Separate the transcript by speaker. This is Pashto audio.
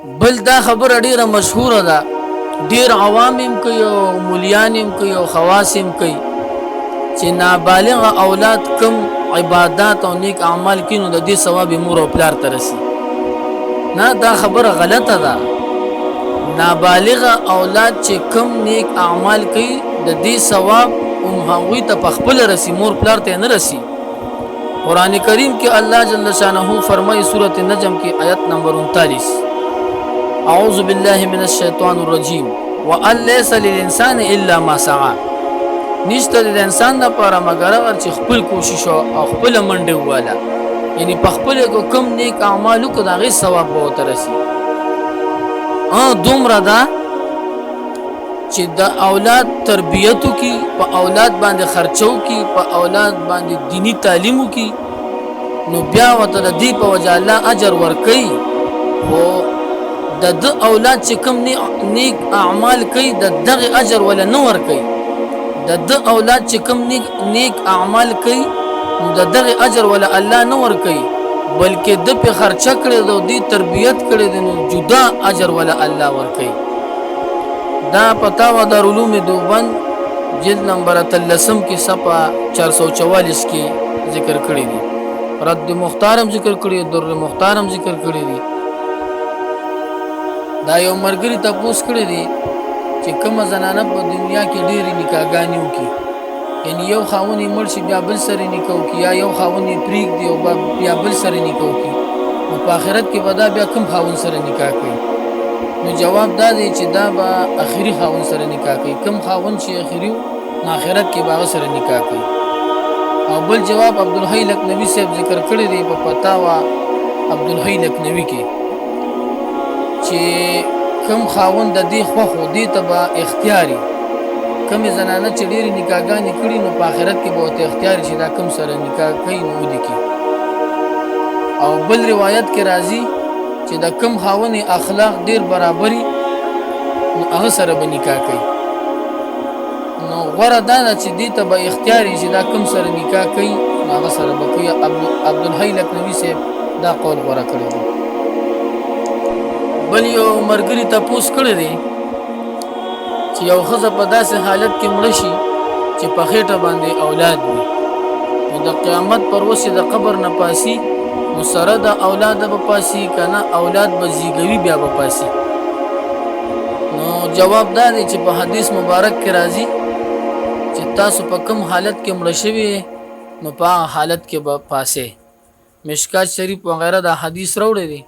Speaker 1: بل دا خبر ډیره مشهوره ده، ډیر عوام هم کوي او مولیان هم کوي او خواص هم کوي چې نابالغ اولاد کم عبادات او نیک اعمال کینو د دې ثواب مور او پلار ته رسی. نه، دا خبره غلطه ده. نابالغ اولاد چې کم نیک اعمال کوي د دې ثواب هغوی ته په خپل رسی، مور پلار ته نه رسی. قران کریم کې الله جل شانه فرمایي سورۃ النجم کې آیت نمبر 39، اعوذ بالله من الشیطان الرجیم وان ليس للانسان الا ما سعى. نشته د انسان لپاره مگر هغه چې خپل کوشش او خپل منډه واله، یعنی په خپل کوم نیک اعمالو کو دغه ثواب به ترسي. دومره ده چې د اولاد تربیتو کی، په اولاد باندې خرچو کی، په اولاد باندې دینی تعلیمو کی، نو بیا وته د دې په وجه الله اجر ورکي. او د اولاد چې کوم نیک اعمال کوي د دغه اجر ولا نه ورکي. د اولاد چې کوم نیک اعمال کوي نو د دغه اجر ولا الله نه ورکي، بلکې د په خرچه کړي د دې تربیت کړي د نو جدا اجر ولا الله ورکي. دا فتاوا دارالعلوم دیوبند جلد نمبر 13 کې صفحه 444 کې ذکر کړی دی. رد مختارم ذکر کړی، در مختارم ذکر کړی دی. دا یو مرګري تاسو کړی دی چې کومه زنانه په دنیا کې ډېری نکاحګانې وکړي، یعنی یو خاوني مرشي بیا بل سره نکاح وکړي، یا یو خاوني پریک دی او بیا بل سره نکاح وکړي، نو په آخرت کې به دا بیا کوم خاون سره نکاح کوي؟ نو جواب دا دی چې دا به اخري خاون سره نکاح کوي. کوم خاون چې اخري نو آخرت کې به سره نکاح کوي. او بل جواب عبدالحی لکنوی صاحب ذکر کړی دی په فتاوا عبدالحی لکنوی کې چې کم خاون د دې خو دې ته به اختیاري، کم زنانه چې ډېری نکاحګانې کړي نو په آخرت کې به ته اختیاري چې دا کم سره نکاح کوي نو ودی کی. او بل روایت کې راځي چې دا کم خاون اخلاق ډېر برابري نو هغه سره به نکاح کوي. نو غوړه دا چې دې ته به اختیاري چې دا کم سره نکاح کوي نو هغه سره به کوي. عبدالحی لکنوی صاحب دا قول غوړه کړی دی. بل یو مرګري تاسو کړی دی چې یو خزه په داسې حالت کې مړ شي چې په خېټه باندې اولاد وي، نو د قیامت پر ورځ د قبر نه پاسي نو سره د اولاد به پاسي کنه اولاد به زیږوي بیا به پاسي. نو جواب دا دی چې په حدیث مبارک کې راځي چې تاسو په کوم حالت کې مړ شوي نو په حالت کې به پاسه. مشکات شریف وغیرہ دا حدیث راوړی دی.